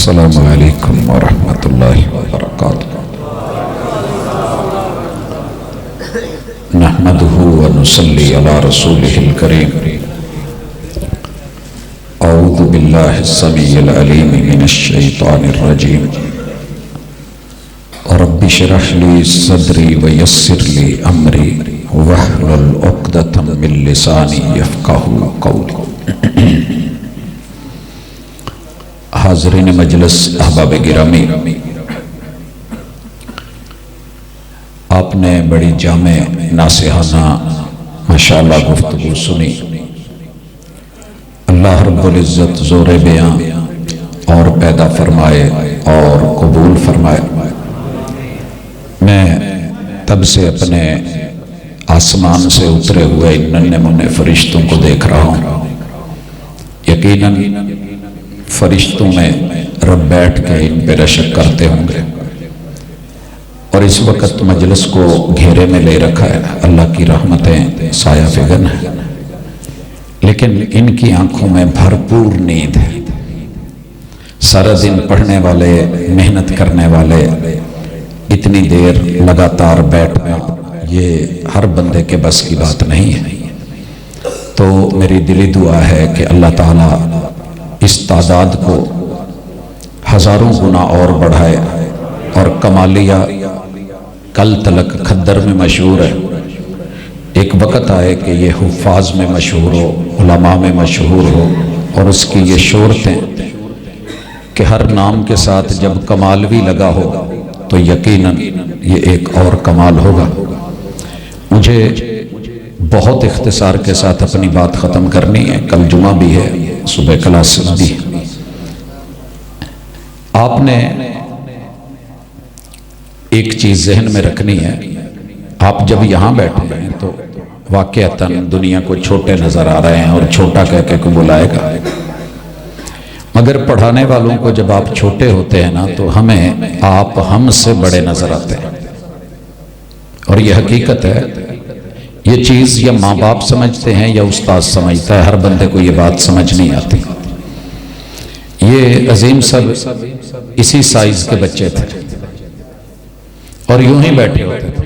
अस्सलामु अलैकुम वरहमतुल्लाहि वबरकातुहू। नहमदुहु व नुसल्ली अला रसूलिहिल करीम। औज़ु बिल्लाहि समीइल अलीम मिनश शैतानिर रजीम। रब्बि इश्रह ली सदरी व यस्सिर ली अमरी वहलुल उक़दतम मिन लिसानी यफ़क़हू क़ौली। हाज़रीन मजलिस अहबाब गिरामी, आपने बड़ी जामे नासिहाना माशाअल्लाह गुफ्तगू सुनी। अल्लाह रब्बुल इज़्ज़त ज़ोरे बयां और पैदा फरमाए और कबूल फरमाए। मैं तब से अपने आसमान से उतरे हुए नन्हे मुन्ने फरिश्तों को देख रहा हूँ। यकीनन फरिश्तों में रब बैठ के इन पे रशक करते होंगे और इस वक्त मजलिस को घेरे में ले रखा है। अल्लाह की रहमतें साया फिगन है, लेकिन इनकी आंखों में भरपूर नींद है। सारा दिन पढ़ने वाले, मेहनत करने वाले, इतनी देर लगातार बैठना ये हर बंदे के बस की बात नहीं है। तो मेरी दिली दुआ है कि अल्लाह ताला इस तादाद को हजारों गुना और बढ़ाए और कमालिया कल तलक खद्दर में मशहूर है, एक वक़्त आए कि ये हुफ़ाज में मशहूर हो, उलमा में मशहूर हो और उसकी ये शोहरतें कि हर नाम के साथ जब कमालवी लगा हो तो यकीनन ये एक और कमाल होगा। मुझे बहुत इख्तिसार के साथ अपनी बात ख़त्म करनी है। कल जुमा भी है, सुबह क्लासेस भी। आपने एक चीज़ जहन में रखनी है, आप जब यहाँ बैठे हैं तो वाक़अतन दुनिया को छोटे नज़र आ रहे हैं और छोटा कह के को बुलाएगा, मगर पढ़ाने वालों को जब आप छोटे होते हैं ना तो हमें आप हमसे बड़े नज़र आते हैं। और यह हकीकत है, ये चीज़ या माँ बाप समझते हैं या उस्ताद समझता है, हर बंदे को ये बात समझ नहीं आती। ये अजीम सब इसी साइज के बच्चे थे और यूं ही बैठे होते थे।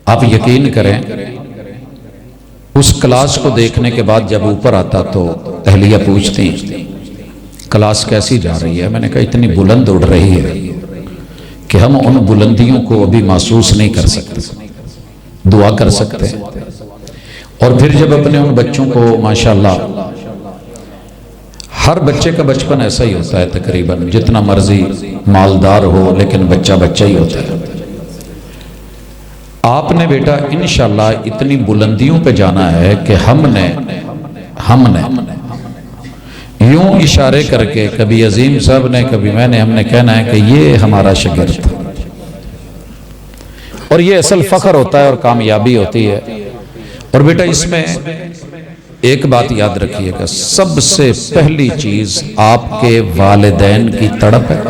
आप यकीन करें, उस क्लास को देखने के बाद जब ऊपर आता तो अहलिया पूछती क्लास कैसी जा रही है। मैंने कहा इतनी बुलंद उड़ रही है कि हम उन बुलंदियों को अभी महसूस नहीं कर सकते, दुआ कर सकते हैं। और फिर जब अपने उन बच्चों को माशाल्लाह, हर बच्चे का बचपन ऐसा ही होता है तकरीबन, जितना मर्जी मालदार हो लेकिन बच्चा बच्चा ही होता है। आपने बेटा इंशाल्लाह इतनी बुलंदियों पे जाना है कि हमने यूं इशारे करके, कभी अजीम साहब ने कभी मैंने, हमने कहना है कि ये हमारा शागिर्द था। और ये असल फख्र होता है और कामयाबी होती है। और बेटा इसमें एक बात याद रखिएगा, सबसे पहली चीज आपके वालिदैन की तड़प है।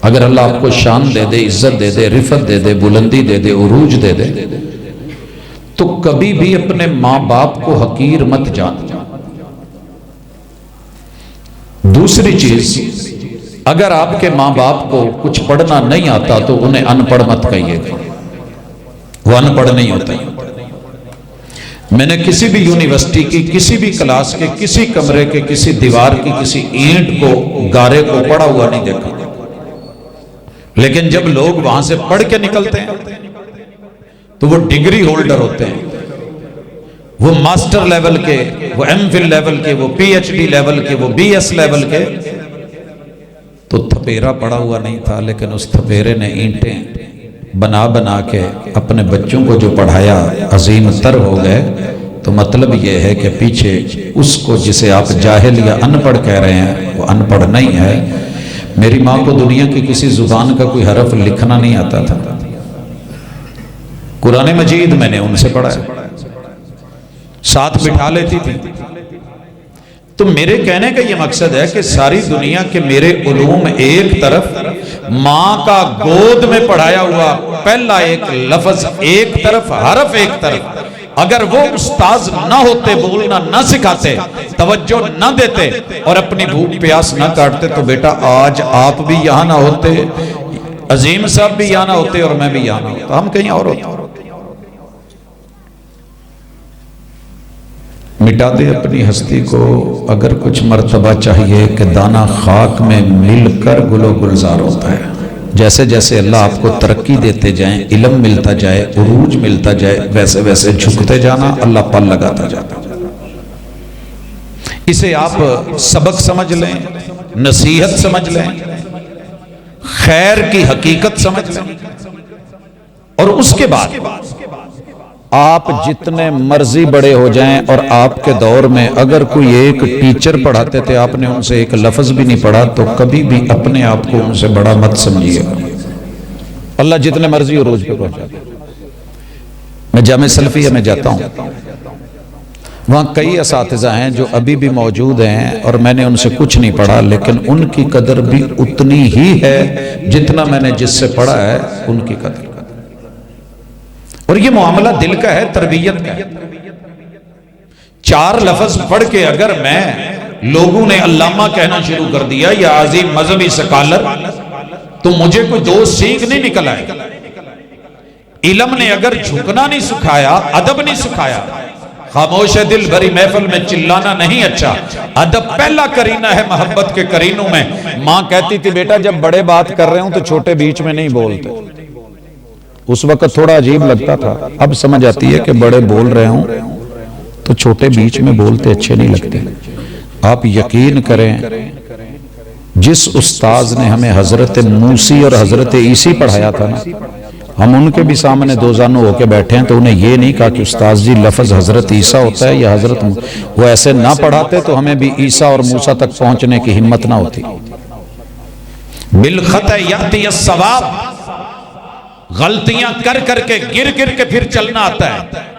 अगर अल्लाह आपको शान दे दे, इज्जत दे दे, रिफत दे दे, बुलंदी दे दे, उरूज दे दे, तो कभी भी अपने माँ बाप को हकीर मत जान। दूसरी चीज, अगर आपके माँ बाप को कुछ पढ़ना नहीं आता तो उन्हें अनपढ़ मत कहिएगा, वो अनपढ़ नहीं होता। मैंने किसी भी यूनिवर्सिटी की, किसी भी क्लास के, किसी कमरे के, किसी दीवार की, किसी ईंट को, गारे को पढ़ा हुआ नहीं देखा। लेकिन जब लोग वहां से पढ़ के निकलते हैं तो वो डिग्री होल्डर होते हैं, वो मास्टर लेवल के, वो एमफिल लेवल के, वो पीएचडी लेवल के, वो बीएस लेवल के। तो थपेरा पड़ा हुआ नहीं था, लेकिन उस थपेरे ने ईंटें बना बना के अपने बच्चों को जो पढ़ाया अजीम तर हो गए। तो मतलब ये है कि पीछे उसको जिसे आप जाहिल या अनपढ़ कह रहे हैं वो अनपढ़ नहीं है। मेरी माँ को दुनिया की किसी जुबान का कोई हरफ लिखना नहीं आता था। कुरान मजीद मैंने उनसे पढ़ा है, साथ बिठा लेती थी। तो मेरे कहने का ये मकसद है कि सारी दुनिया के मेरे उलूम एक तरफ, माँ का गोद में पढ़ाया हुआ पहला एक लफ्ज एक तरफ, हरफ एक तरफ। अगर वो उस्ताज ना होते, बोलना ना सिखाते, तवज्जो ना देते और अपनी भूख प्यास ना काटते तो बेटा आज आप भी यहां ना होते, अजीम साहब भी यहां ना होते और मैं भी यहां ना होता, हम कहीं और होते। मिटा दे अपनी हस्ती को अगर कुछ मर्तबा चाहिए कि दाना खाक में मिलकर गुलो गुलजार होता है। जैसे जैसे अल्लाह आपको तरक्की देते जाए, इल्म मिलता जाए, उरूज मिलता जाए, वैसे वैसे झुकते जाना, अल्लाह पल लगाता जाता। इसे आप सबक समझ लें, नसीहत समझ लें, खैर की हकीकत समझ लें। और उसके बाद आप जितने मर्जी बड़े हो जाएं और आपके दौर में अगर कोई एक टीचर पढ़ाते थे, आपने उनसे एक लफ्ज भी नहीं पढ़ा, तो कभी भी अपने आप को उनसे बड़ा मत समझिएगा। अल्लाह जितने मर्जी रोज पे पहुंचा दे। मैं जामे सल्फिया में जाता हूं, वहां कई असातिज़ा हैं जो अभी भी मौजूद हैं और मैंने उनसे कुछ नहीं पढ़ा, लेकिन उनकी कदर भी उतनी ही है जितना मैंने जिससे पढ़ा है उनकी कदर। और ये मामला दिल का है, तरबियत का है। 4 लफ्ज पढ़ के अगर मैं लोगों ने अल्लामा कहना शुरू कर दिया या अजीम मजहबी स्कॉलर, तो मुझे कोई 2 सीख नहीं निकल आए। इल्म ने अगर झुकना नहीं सिखाया, अदब नहीं सिखाया, खामोश है दिल भरी महफिल में चिल्लाना नहीं अच्छा, अदब पहला करीना है मोहब्बत के करीनों में। मां कहती थी बेटा जब बड़े बात कर रहे हो तो छोटे बीच में नहीं बोलते। उस वक्त थोड़ा अजीब लगता था, अब समझ आती है कि बड़े बोल रहे हों तो छोटे बीच में बोलते अच्छे नहीं लगते। आप यकीन करें, जिस उस्ताज ने हमें हजरत मूसी और हजरत ईसी पढ़ाया था ना, हम उनके भी सामने दो जानू होके बैठे हैं, तो उन्हें ये नहीं कहा कि उस्ताद जी लफ्ज हजरत ईसा होता है या हजरत, वो ऐसे ना पढ़ाते तो हमें भी ईसा और मूसा तक पहुंचने की हिम्मत ना होती। बिलखत याती सवाब, गलतियां कर करके गिर गिर के फिर चलना आता है।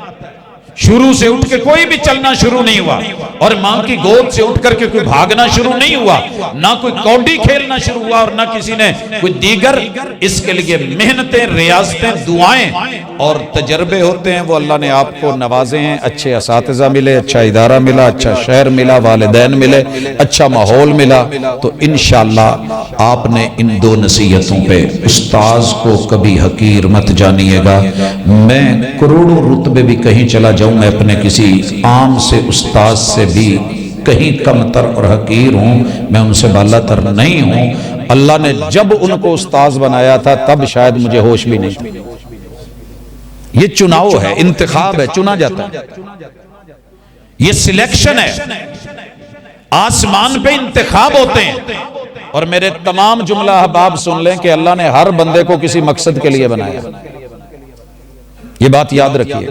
शुरू से उठ के कोई भी चलना शुरू नहीं हुआ और मां की गोद से उठ करके कोई भागना शुरू नहीं हुआ, ना कोई कौडी खेलना शुरू हुआ और ना किसी ने कोई दीगर। इसके लिए मेहनतें, रियासतें, दुआएं और तजर्बे होते हैं, वो अल्लाह ने आपको नवाजे हैं। अच्छे असातिज़ा मिले, अच्छा इदारा मिला, अच्छा शहर मिला, वालिदैन मिले, अच्छा माहौल मिला, तो इंशाअल्लाह आपने इन 2 नसीहतों पे उस्ताज को कभी हकीर मत जानिएगा। मैं करोड़ों रुतबे भी कहीं चला जाऊं, मैं अपने किसी आम से उस्ताद से भी कहीं कमतर और हकीर हूं, मैं उनसे बालातर नहीं हूं। अल्लाह ने जब उनको उस्ताद बनाया था तब शायद मुझे होश भी नहीं था। ये चुनाव है, इंतखाब है, चुना जाता है, ये सिलेक्शन है। आसमान पे इंतखाब होते हैं। और मेरे तमाम जुमला अहबाब सुन लें कि अल्लाह ने हर बंदे को किसी मकसद के लिए बनाया, ये बात याद रखिए।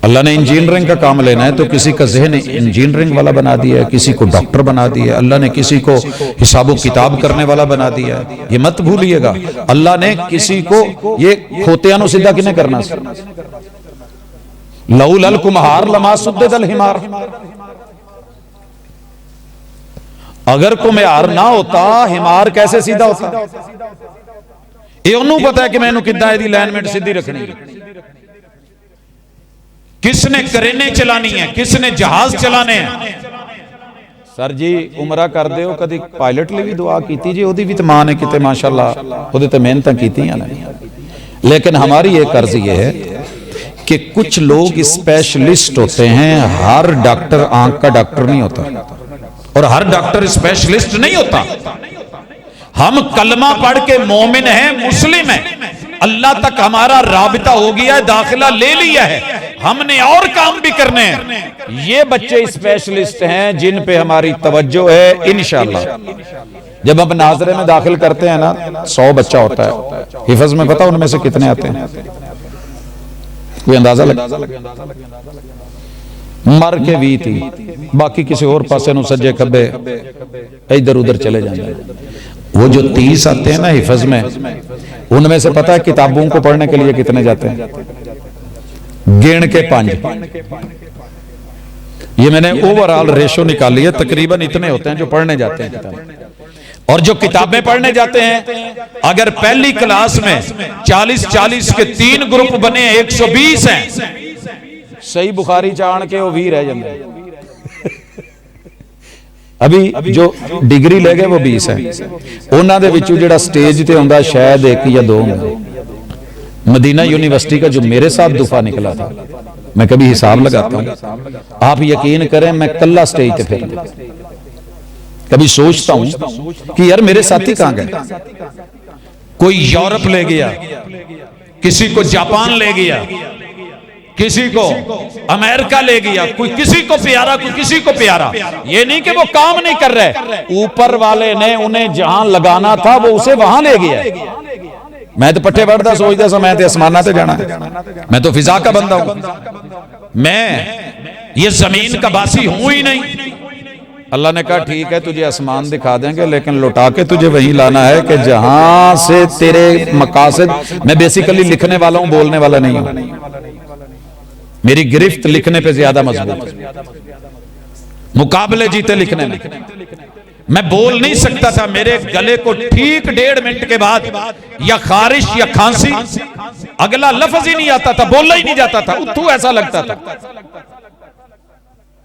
अल्लाह ने इंजीनियरिंग का काम लेना है तो किसी का जहन इंजीनियरिंग वाला बना दिया है, किसी को डॉक्टर बना दिया है, अल्लाह ने किसी को हिसाब किताब करने वाला बना दिया है। ये मत भूलिएगा, अल्लाह ने किसी को ये खोतियानो सीधा किने करना, लौल कुम्हार लमा सुद्दल हिमार। अगर कुम्हार ना होता हिमार कैसे सीधा होता? ये उन्होंने पता है कि मैंने कितना यदि लाइनमेंट सीधी रखनी है, किसने करेने चलानी है, किसने जहाज चलाने हैं। सर जी उमरा कर दो, कभी पायलट लिए भी दुआ की जी, ओदी भी तो मां ने किते माशाअल्लाह ओदे ते मेहनत कीतियां ने। लेकिन हमारी एक अर्ज ये है कि कुछ लोग स्पेशलिस्ट होते हैं, हर डॉक्टर आंख का डॉक्टर नहीं होता और हर डॉक्टर स्पेशलिस्ट नहीं होता। हम कलमा पढ़ के मोमिन हैं, मुस्लिम हैं, अल्लाह तक हमारा राबिता हो गया है, दाखिला ले लिया है, हमने और काम भी करने हैं। ये बच्चे स्पेशलिस्ट हैं जिन पे हमारी तवज्जो है। इंशाअल्लाह जब हम नाजरे में दाखिल करते हैं ना, 100 बच्चा होता है, हिफज में पता उनमें से कितने आते हैं? कोई अंदाजा लगा? मर के भी थी, बाकी किसी और पासे नु सज्जे खब्बे इधर उधर चले जाते। वो जो 30 आते हैं ना हिफज में, उनमें से पता है किताबों को पढ़ने के लिए कितने जाते हैं? गिन के 5। ये मैंने ओवरऑल रेशो निकाली है, तकरीबन इतने होते हैं जो पढ़ने जाते हैं किताब। और जो किताबें पढ़ने जाते हैं, अगर पहली क्लास में 40-40 के 3 ग्रुप बने, 120 हैं, सही बुखारी जान के वो भी रह जाते हैं। अभी जो डिग्री ले गए वो 20 है, उन्होंने दे विचों जिहड़ा स्टेज ते आउंदा शायद 1 या 2 होंगे। मदीना यूनिवर्सिटी का जो मेरे साथ दुफा निकला था, मैं कभी हिसाब लगाता हूं, आप यकीन करें मैं कल्ला स्टेज पे फिर कभी सोचता हूं कि यार मेरे साथी कहां गए। कोई यूरोप ले गया, किसी को जापान ले गया, किसी को अमेरिका ले गया, कोई किसी को प्यारा, कोई किसी को प्यारा। ये नहीं कि वो काम नहीं कर रहे, ऊपर वाले ने उन्हें जहां लगाना था वो उसे वहां ले गया। मैं तो पट्टे पढ़ता सोचता सा मैं तो आसमाना ते जाना है, मैं तो फिजा का बंदा हूं, मैं ये जमीन का बासी हूं ही नहीं। अल्लाह ने कहा ठीक है तुझे आसमान दिखा देंगे, लेकिन लौटा के तुझे वहीं लाना है कि जहां से तेरे मकासद। मैं बेसिकली लिखने वाला हूं, बोलने वाला नहीं हूं। मेरी गिरफ्त लिखने पे ज्यादा मजबूत, मुकाबले जीते लिखने में। मैं बोल नहीं सकता था, मेरे गले को ठीक 1.5 मिनट के बाद या खारिश या खांसी, अगला लफ्ज ही नहीं आता था, बोलना ही नहीं जाता था, उठू ऐसा लगता था।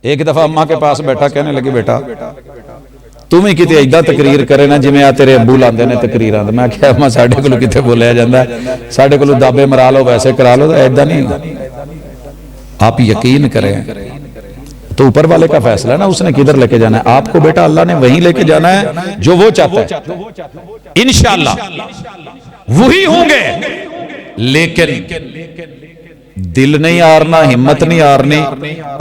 एक दफा अम्मा के पास बैठा, कहने लगी बेटा तुम ही किते इदा तकरीर करे ना जिवें आ तेरे अब्बू लांदे ने तकरीरां। मैं क्या अम्मा साडे कोलों किते बोलिया जांदा, साडे कोलों दाबे मरा लो वैसे करा लो, ऐदा नहीं। आप यकीन करें तो ऊपर वाले का फैसला है ना, उसने किधर लेके जाना है आपको। बेटा अल्लाह ने वहीं लेके जाना है जो वो चाहता है, इंशाअल्लाह वही होंगे। लेकिन दिल नहीं हारना, हिम्मत नहीं हारनी,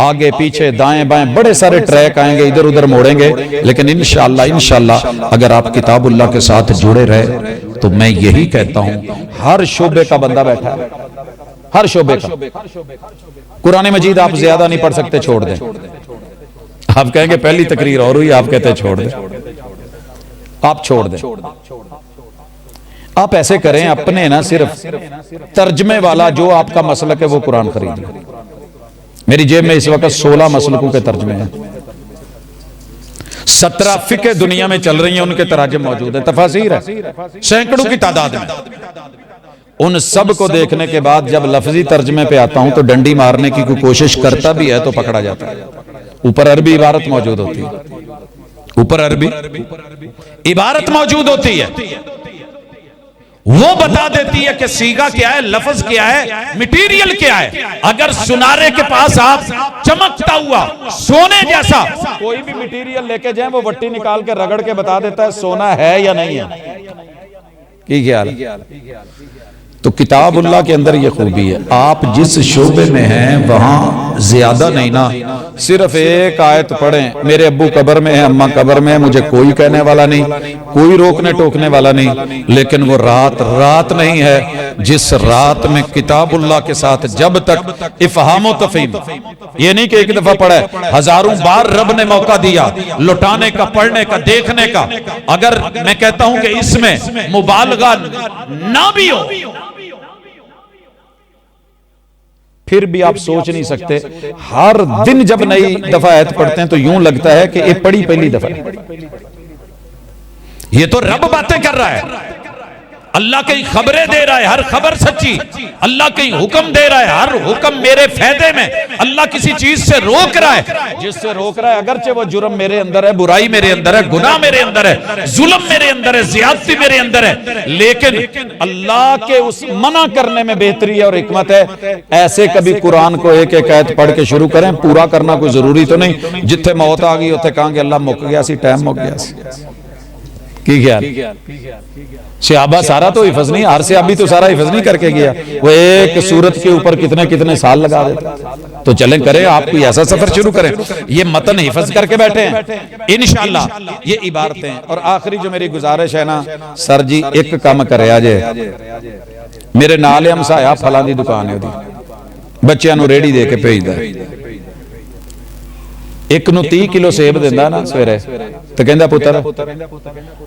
आगे पीछे दाएं बाएं बड़े सारे ट्रैक आएंगे, इधर उधर मोड़ेंगे, लेकिन इंशाअल्लाह अगर आप किताबुल्लाह के साथ जुड़े रहे तो मैं यही कहता हूं हर शोबे का बंदा बैठा है, हर शोबे का। कुरान मजीद आप ज्यादा नहीं पढ़ सकते, छोड़ दें। आप कहेंगे पहली तकरीर और हुई, आप कहते छोड़ दें, आप छोड़ दें। आप ऐसे करें, अपने ना सिर्फ तर्जमे वाला जो आपका मसलक है वो कुरान खरीद लें। मेरी जेब में इस वक्त 16 मसलकों के तर्जमे हैं, 17 फिक़्ह दुनिया में चल रही हैं, उनके तराजम मौजूद है, तफासीर है सैकड़ों की तादाद में। उन सब को देखने के बाद जब लफ्जी तर्जमे पे आता हूं तो डंडी मारने की कोई कोशिश करता भी है तो पकड़ा जाता है। ऊपर अरबी इबारत मौजूद होती है, ऊपर अरबी इबारत मौजूद होती है, वो बता देती है कि सीगा क्या है, लफ्ज क्या है, मटेरियल क्या है। अगर सुनारे के पास आप चमकता हुआ सोने जैसा कोई भी मटेरियल लेके जाए, वो वट्टी निकाल के रगड़ के बता देता है सोना है या नहीं है। की ख्याल है? तो किताबुल्लाह के अंदर ये खूबी है, आप जिस शोबे में हैं वहां ज्यादा नहीं ना, सिर्फ एक आयत पढ़ें, मेरे अब्बू कब्र में है, अम्मा कब्र में है, मुझे कोई कहने वाला नहीं, कोई रोकने टोकने वाला नहीं। लेकिन वो रात नहीं है जिस रात में किताबुल्लाह के साथ जब तक इफ़हाम तफ़हीम, ये नहीं कि एक दफा पढ़ा है, हजारों बार रब ने मौका दिया लुटाने का, पढ़ने का, देखने का। अगर मैं कहता हूं कि इसमें मुबालगा ना भी हो फिर भी आप सोच नहीं सकते, हर दिन जब नई दफा आयत पढ़ते हैं तो यूं लगता है कि ये पढ़ी पहली दफा है। ये तो रब बातें कर रहा है, अल्लाह की खबरें दे रहा है, हर खबर सच्ची, अल्लाह के हुक्म दे रहा है, हर हुक्म मेरे फायदे में। अल्लाह किसी चीज से रोक रहा है, जिससे रोक रहा है अगरचे वो जुर्म मेरे अंदर है, बुराई मेरे अंदर है, गुनाह मेरे अंदर है, जुल्म मेरे अंदर है, ज्यादती मेरे अंदर है, लेकिन अल्लाह के उस मना करने में बेहतरी है और हिकमत है। ऐसे कभी कुरान को एक एक आयत पढ़ के शुरू करें, पूरा करना कोई जरूरी तो नहीं, जिथे मौत आ गई उथे कहांगे अल्लाह मुक गया सी, टाइम मुक गया सी। की ख्याल? सहाबा सारा तो हिफज नहीं, हर सहाबी तो सारा हिफज नहीं करके गया, वो एक सूरत के ऊपर कितने कितने साल लगा देते। तो चलें करें, आप कोई ऐसा सफर शुरू करें, ये मतन हिफज करके बैठे हैं इंशाअल्लाह, ये इबारतें। और आखिरी जो मेरी गुजारिश है ना सर जी, एक काम करे आजे, मेरे नाल हमसाया फलां दी दुकान है, बच्चों को रेहड़ी दे के भेजदा, एक नूं 30 किलो सेब दिंदा ना सवेरे, तो कहंदा पुत्र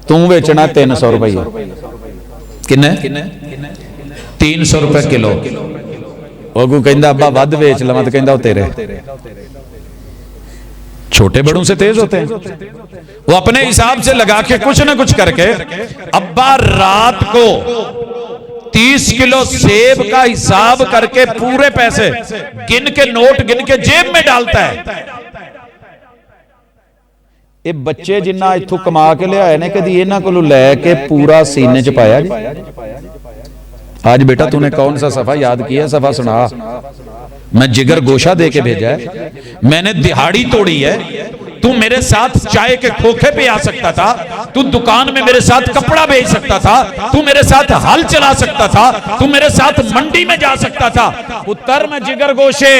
तू बेचना 300 रुपये। किन्ने? 300 रुपए किलो। अगू कहंदा अब्बा वध बेच लवां, तो कहंदा तेरे। छोटे बड़ों से तेज होते हैं, वो अपने हिसाब से लगा के कुछ ना कुछ करके अब्बा रात को 30 किलो सेब का हिसाब करके पूरे पैसे गिन के, नोट गिन के जेब में डालता है। ये बच्चे जिन्ना इत्थों कमा के लियाए ने कदी इन्हां कोलों लैके पूरा सीने च पाया जी। आज बेटा तूने कौन सा सफा याद किया, सफा सुना। मैं जिगर गोशा दे के भेजा है, मैंने दिहाड़ी तोड़ी है। तू मेरे साथ चाय के खोखे पे आ सकता था, तू दुकान में मेरे साथ कपड़ा बेच सकता था, तू मेरे साथ हल चला सकता था, तू मेरे साथ मंडी में जा सकता था। पुत्र मैं जिगर गोशे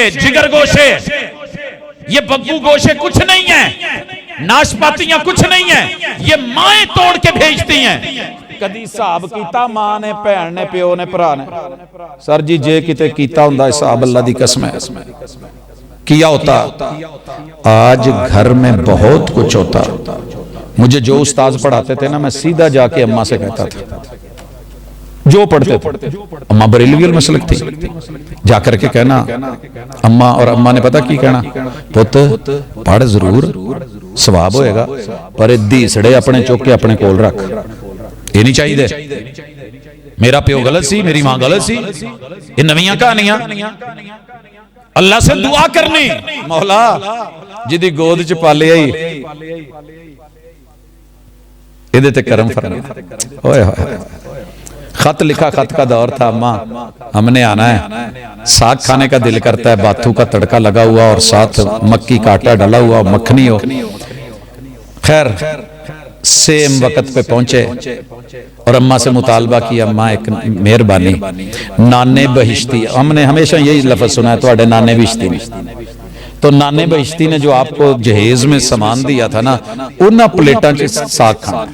ये बग्गू गोशे कुछ नहीं है, नाशपातियां कुछ नहीं है, ये माएं तोड़ के भेजती हैं। कदी हिसाब कीता मां ने, भैन ने, प्यो ने, भरा ने? सर जी जे किते कीता हुंदा हिसाब अल्लाह दी कसम है किया होता। आज घर में बहुत कुछ होता। मुझे जो उस्ताद पढ़ाते थे ना, मैं सीधा जाके अम्मा से कहता था, जो पढ़ते थे, अम्मा बरेलवी मसलक थी, जाकर के कहना अम्मा, और अम्मा ने पता की कहना, पुत पढ़ जरूर सवाब होएगा, पर दीसड़े अपने चुक के अपने कोल रख, ये नहीं चाहिए। मेरा प्यो गलत सी, मेरी मां गलत सी, ये नवीं कहानियां। अल्लाह से दुआ करनी, मौला जिदी गोद च पाले आई इहदे ते करम फरमा। ओए होए, खत लिखा, खत का दौर था। अम्मा हमने आना है, साग खाने का दिल करता है, बाथू का तड़का लगा हुआ और साथ मक्की का आटा डाला हुआ, मक्खनी हो। खैर सेम वक्त पे पहुंचे और अम्मा से मुतालबा किया, अम्मा एक मेहरबानी, नाने बहिश्ती, हमने हमेशा यही लफ्ज सुना है, तुम्हारे नाने बहिश्ती ने। तो नाने बहिश्ती ने जो आपको जहेज में सामान दिया था ना, उन प्लेटा च साग खाना,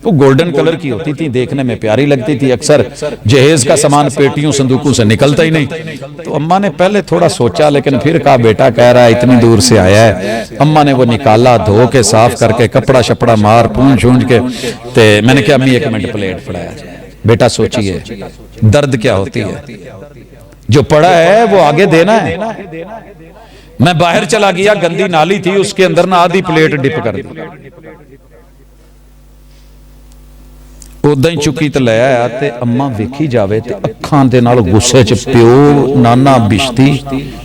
वो गोल्डन कलर की होती थी, देखने में प्यारी लगती थी। अक्सर जहेज का सामान पेटियों संदूकों से निकलता ही नहीं। तो अम्मा ने पहले थोड़ा सोचा, लेकिन फिर कहा बेटा कह रहा है इतनी दूर से आया है। अम्मा ने वो निकाला, धो के साफ करके, कपड़ा शपड़ा मार पूंछ छूंझ के, ते मैंने कहा अम्मी एक मिनट प्लेट फड़ाया, बेटा सोचिए दर्द क्या होती है, जो पड़ा है वो आगे देना है। मैं बाहर चला गया, गंदी नाली थी, उसके अंदर ना आधी प्लेट डिप कर दी, उदा ही चुकी तो ले आया। ते अम्मा वेखी जावे ते अखां दे नाल गुस्से च प्यो नाना बिश्ती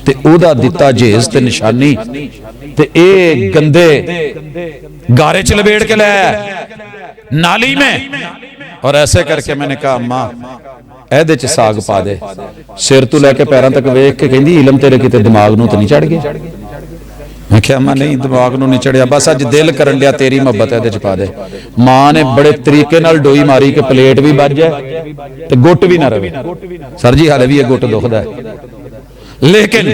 ते ओदा दिता जहेज ते निशानी ते ए गंदे गारे च लपेट के ले आया नाली में। और ऐसे करके मैंने कहा अम्मा ਇਹਦੇ ਚ साग पा दे, सिर तो लैके पैरों तक वेख के कहती इलम तेरे किते दिमाग नूं तो नहीं चढ़ गया। मैं क्या अम्मा नहीं दिमाग नूं नहीं चढ़िया, बस अज दिल करन दिया तेरी मोहब्बत ਇਹਦੇ ਚ पा दे। मां ने बड़े तरीके नाल डोई मारी कि प्लेट भी बच जाए ते गुट भी ना रहे। सर जी हाले भी ये गुट दुखदा है, लेकिन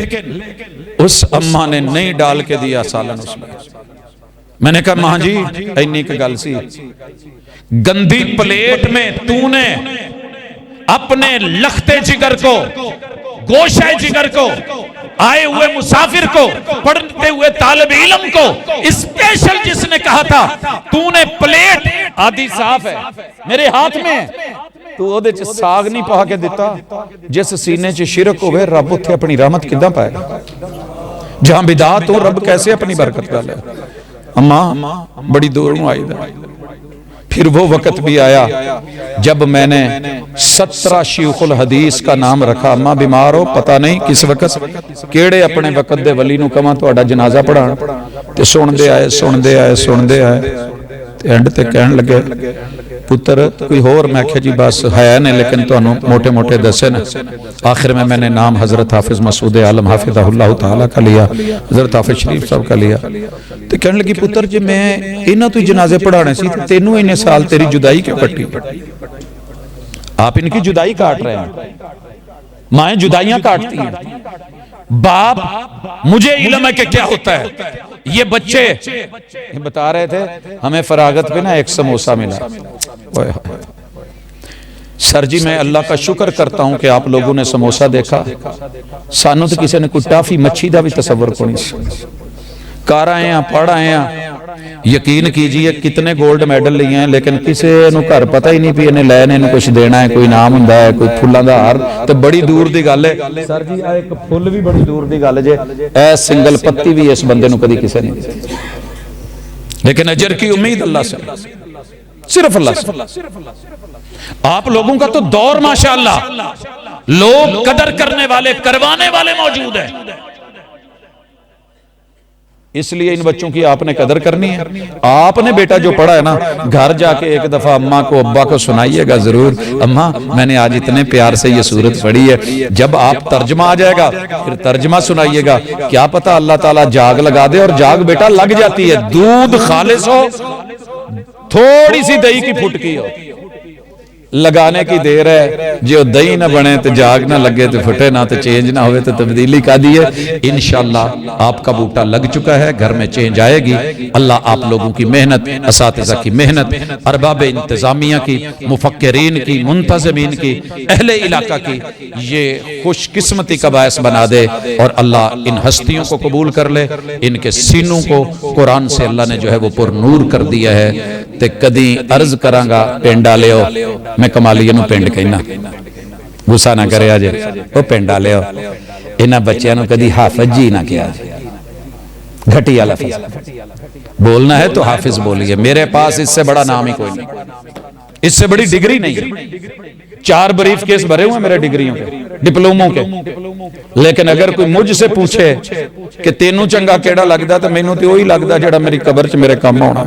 उस अम्मा ने नहीं डाल के दिया सालन उसमें। मैंने कहा मां जी इन्नी की गल सी, गंदी प्लेट में तूने अपने लखते जिगर को, गोशे जिगर को, आए हुए मुसाफिर को, पढ़ते हुए तालिब इल्म को, स्पेशल जिसने कहा था तूने प्लेट आधी साफ है मेरे हाथ में, तू ओदे च साग नहीं पा के दिता। जिस सीने च शिरक होवे रब उत्थे अपनी रहमत किदां पाएगा, जहां बिदात हो रब कैसे अपनी बरकत कर ले। अम्मा बड़ी दूरों आई था। फिर वो वक्त भी आया जब मैंने 17 शेखुल हदीस का नाम रखा। अम्मा बीमार हो, पता नहीं किस वक्त केड़े अपने वक्त दे वली नूं कवां तुहाडा जनाजा पढ़ाण, ते सुनदे आए एंड ते कहण लगे पुत्र कोई होर। मैं आख्या जी बस है ने, लेकिन तुहानूं मोटे मोटे दसे ने। आखिर में मैंने नाम हजरत हाफिज मसूद आलम हाफिज़हुल्लाह तआला का लिया, हजरत हाफिज शरीफ साहब का लिया। तो कहने लगी पुत्र जी मैं इन्हां तों जनाजे पढ़ाने सी, तेनू इन्ने साल तेरी जुदाई क्यों कटी? आप इनकी जुदाई काट रहे हैं, माएं जुदाइयां काटती हैं। बाप मुझे इल्म है कि क्या होता है। ये बच्चे ये बता रहे थे हमें फरागत पे ना एक समोसा मिला। सर जी मैं अल्लाह का शुक्र करता हूं कि आप लोगों ने समोसा देखा, सानू तो किसी ने कोई टाफी मच्छी का भी तस्वर को नहीं। कर आए हैं, पढ़ आए हैं, यकीन कीजिए कितने गोल्ड मेडल लिए हैं, लेकिन किसी नूं घर पता ही नहीं भी इन्हें लैने इन्हें कुछ देना है, कोई नाम हुंदा है, कोई फुल्लां दा हार, तो बड़ी दूर दी गल है। सर जी आ एक फुल भी बड़ी दूर दी गल जे, ए सिंगल पत्ती भी इस बंदे नूं कदी किसी ने दी, लेकिन अजर की उम्मीद अल्लाह से, सिर्फ अल्लाह से। आप लोगों का तो दौर माशाअल्लाह, लोग कदर करने वाले, करवाने वाले मौजूद है। इसलिए इन बच्चों की आपने कदर करनी है। आपने बेटा जो पढ़ा है ना, घर जाके एक दफा अम्मा को अब्बा को सुनाइएगा जरूर, अम्मा मैंने आज इतने प्यार से ये सूरत पढ़ी है। जब आप तर्जमा आ जाएगा फिर तर्जमा सुनाइएगा। क्या पता अल्लाह ताला जाग लगा दे, और जाग बेटा लग जाती है। दूध खालिस हो, थोड़ी सी दही की फुटकी हो, लगाने की देर है। जो दही ना बने तो जाग ना लगे, तो फुटे ना, तो चेंज ना होवे तो तब्दीली का दी है। इंशाअल्लाह आपका बूटा लग चुका है, घर में चेंज आएगी। अल्लाह आप लोगों की मेहनत, असातिज़ा की मेहनत, अरबाब इंतजामिया की, मुफक्किरीन की, मुंतज़मीन की, अहले इलाका की ये खुशकिस्मती का बायस बना दे। और अल्लाह इन हस्तियों को कबूल कर ले। इनके सीनों को कुरान से अल्लाह ने जो है वो पुरनूर कर दिया है। ते कदी अर्ज करांगा पिंड आलियो, मैं कमालिया नूं पिंड कहना, गुस्सा ना करे अजे, वो पिंड आलियो। इन्हां बच्चों नूं कदी हाफिज जी ना किया, घटिया लफ्ज़ बोलना है तो हाफिज बोलिए। मेरे पास इससे बड़ा नाम ही कोई नहीं, इससे बड़ी डिग्री नहीं। 4 ब्रीफ केस भरे हुए मेरे डिग्रियों के, डिप्लोमों के। लेकिन अगर कोई मुझसे पूछे कि तेनू चंगा केड़ा लगदा, तो मैनू तो वही लगदा जेड़ा मेरी कबर च मेरे काम आना।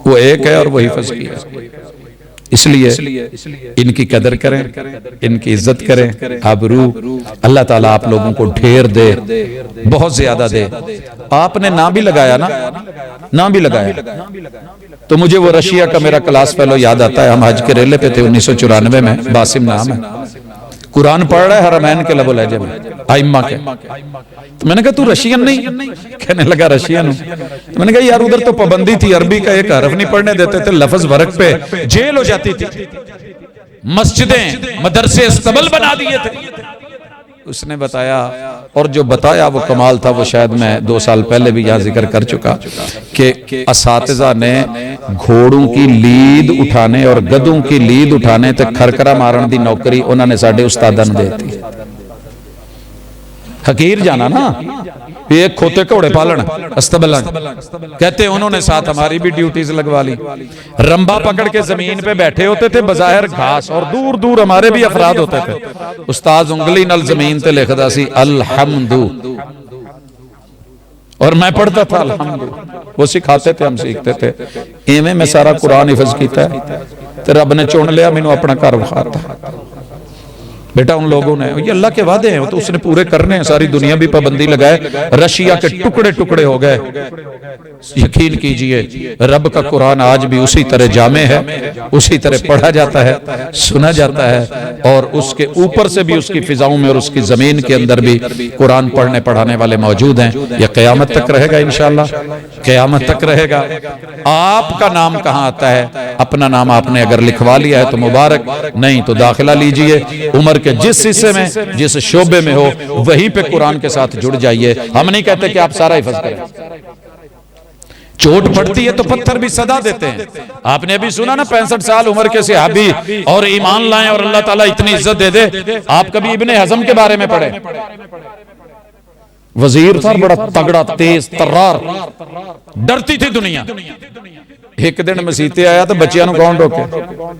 वो एक है और वही फस गया। इसलिए इनकी कदर करें, इनकी इज्जत करें। आबरू अल्लाह ताला आप लोगों को ढेर दे, बहुत ज्यादा दे। आपने ना भी लगाया ना, ना भी लगाया तो मुझे वो रशिया का मेरा क्लास फेलो याद आता है। हम हज के रेले पे थे 1994 में, बासिम नाम है। कुरान पढ़ रहा है हरमैन के लबो लहजे में, आइम्मा के। तो मैंने कहा तू रशियन नहीं? कहने लगा रशियन हूं। तो मैंने कहा यार उधर तो पाबंदी थी, अरबी का एक हरफ नहीं पढ़ने देते थे, लफ्ज वर्क पे जेल हो जाती थी, मस्जिदें मदरसे अस्तबल बना दिए थे। उसने बताया, और जो बताया वो कमाल था। वो शायद मैं 2 साल पहले भी यहाँ जिक्र कर चुका कि असातिज़ा ने घोड़ों की लीद उठाने और गधों की लीद उठाने ते खरखरा मारन दी नौकरी उन्होंने साडे उस्तादां नूं दे दी। हकीर जाना ना, एक खोते घोड़े पालन अस्तबलन कहते, उन्होंने साथ हमारी भी ड्यूटीज लगवा ली। रंबा पकड़ के जमीन पे बैठे होते थे, बज़ाहिर घास, और दूर दूर हमारे भी अफराद होते थे। उस्ताद उंगली नल जमीन ते लिखदा सी अलहम्दु, और मैं पढ़ता था अलहम्दु। वो सिखाते थे, हम सीखते थे। इवें मैं सारा कुरान हिफज किया ते रब ने चुन लिया, मैनू अपना घर विखाता। बेटा उन लोगों ने, ये अल्लाह के वादे हैं, तो उसने पूरे करने हैं। सारी दुनिया भी पाबंदी लगाए, रशिया के टुकड़े टुकड़े हो गए। यकीन कीजिए रब का कुरान आज भी उसी तरह जामे है, उसी तरह पढ़ा जाता है, सुना जाता है। और उसके ऊपर से भी उसकी फिजाओं में और उसकी जमीन के अंदर भी कुरान पढ़ने पढ़ाने वाले मौजूद हैं। यह क़यामत तक रहेगा, इंशाअल्लाह क़यामत तक रहेगा। आपका नाम कहाँ आता है? अपना नाम आपने अगर लिखवा लिया है तो मुबारक, नहीं तो दाखिला लीजिए। उम्र के जिस हिस्से में, जिस शोबे में हो, वहीं पे कुरान के साथ जुड़ जाइए। हम नहीं कहते कि आप सारा हिफ्ज़ करें। चोट पड़ती है तो पत्थर भी सदा देते हैं। आपने अभी सुना ना 65 साल उम्र के सहाबी और ईमान लाएं और अल्लाह ताला इतनी इज्जत दे दे। आप कभी इब्ने हज़म के बारे में पढ़े? वजीर था, बड़ा तगड़ा, तेज तर्रार, डरती थी दुनिया। एक दिन मसीते आया तो बच्चियां नूं कौन रोके?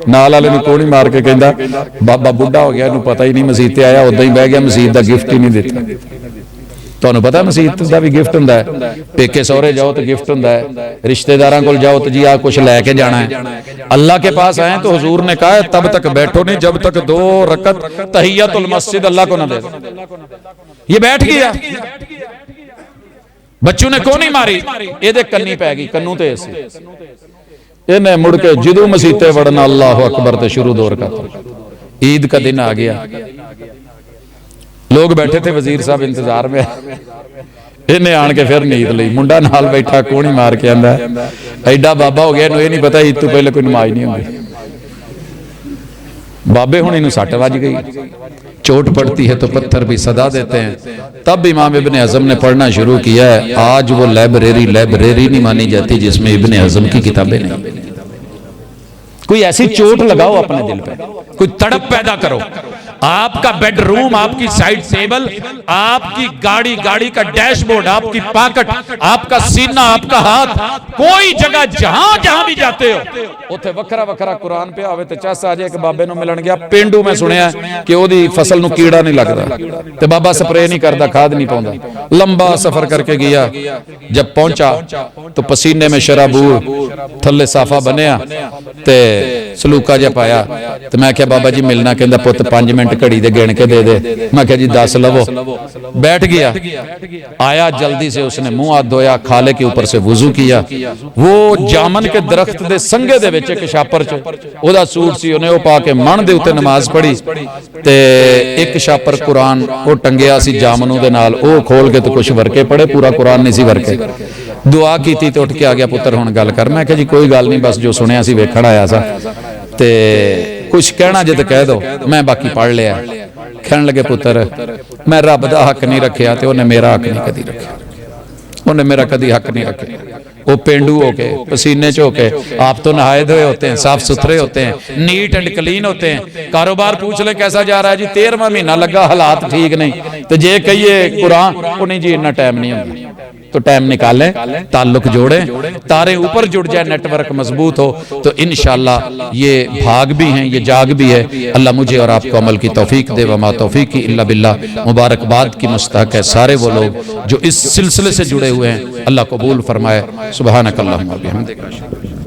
नाल वाले नूं कोणी मार के कहंदा बाबा बुढ़ा हो गया, इहनूं पता ही नहीं मसीते आया, उदां ही बह गया, मसीत दा गिफ्ट ही नहीं दिता। तुहानूं पता मसीत दा भी गिफ्ट हुंदा है। पेके सौरे जाओ तो गिफ्ट हुंदा है, रिश्तेदारां कोल जाओ तो जी आ कुछ लैके जाना है। अल्लाह के पास आए तो हुजूर ने कहा तब तक बैठो नहीं जब तक 2 रकत तहियतुल मस्जिद अल्लाह को ना दे। ये बैठ गया, बच्चों ने कोनी मारी, ਇਹਦੇ ਕੰਨੀ ਪੈ गई, ਕੰਨੂ ਤੇ ਸੀ। ਇਹਨੇ मुड़ के जिदू मसीते वड़ना अल्लाह अकबर ते शुरू दौर का। ईद का दिन आ गया, लोग बैठे थे, वजीर साहब इंतजार में। इन्हें आन के फिर नींद ली, मुंडा नाल बैठा कोणी मार के आंदा एडा बाबा हो गया, इन्हू ये नहीं पता ईद तो पहले कोई नमाज नहीं होंगी। बाबे हुण इन्हू सट वज गई। चोट पड़ती है तो पत्थर भी सदा देते हैं। तब इमाम इब्ने हज़म ने पढ़ना शुरू किया है। आज वो लाइब्रेरी नहीं मानी जाती जिसमें इब्ने हज़म की किताबें नहीं। कोई ऐसी चोट लगाओ अपने दिल पे, कोई तड़प पैदा करो, आपका बेडरूम, आपकी साइड टेबल, आपकी गाड़ी, गाड़ी का डैशबोर्ड, आपकी पॉकेट, आपका सीना, आपका हाथ, कोई जगह जहां जहां भी जाते हो उत्थे वखरा वखरा कुरान पे आवे ते चस आ जाए कि बाबे नूं मिलन गया पेंडू, मैं सुनिया कि ओदी फसल नूं कीड़ा नहीं लगदा ते बाबा स्प्रे नहीं करदा, खाद नहीं पाउंदा। लंबा सफर करके गया, जब पहुंचा तो पसीने में शराबूर, थल्ले साफा बनया ते सलूका जिहा पाया ते मैं क्या बाबा जी मिलना, कहंदा पुत 5 मिनट घड़ी दे गिण के दे दे। मैं क्या जी 10 लवो। बैठ गया, आया जल्दी से, उसने मुंह हाथ धोया, खाले के ऊपर से वुजू किया। वो जामन के दरख्त दे संगे दे विच एक छापर च ओदा सूट सी, उन्हें वो पा के मन दे उत्ते नमाज पढ़ी ते एक छापर कुरान वो टंगिया सी जामनू दे नाल, वो खोल के तो कुछ वरके पढ़े, पूरा कुरान नहीं सी वरके। दुआ की तो उठ के आ गया, पुत्र हुण गल कर। मैं कहा जी कोई गल नहीं, बस जो सुनिया सी वेखण आया सा ते कुछ कहना जे तो कह दो, मैं बाकी पढ़ लिया। कहन लगे पुत्र मैं रब दा हक नहीं रखिया ते उन्हें मेरा हक नहीं कदी रखिया, उन्हें मेरा कदी हक नहीं रखिया। वो पेंडू होके पसीने च होके, आप तो नहाए धोए होते हैं, साफ सुथरे होते हैं, नीट एंड क्लीन होते हैं। कारोबार पूछ ले कैसा जा रहा है जी, 13वां महीना लगा, हालात ठीक नहीं। तो जे कहिए कुरान को नहीं जी, इतना टाइम नहीं होता, तो टाइम निकालें, ताल्लुक जोड़ें, तारे ऊपर जुड़ जाए, नेटवर्क मजबूत हो तो इंशाअल्लाह ये भाग भी हैं, ये जाग भी है। अल्लाह मुझे और आपको अमल की तौफीक दे, वमा तौफीकी इल्ला बिल्लाह। मुबारकबाद की मुस्तहक है सारे वो लोग जो इस सिलसिले से जुड़े हुए हैं, अल्लाह कबूल फरमाए। सुबहानक अल्लाहुम्मा व बिहम्दिक।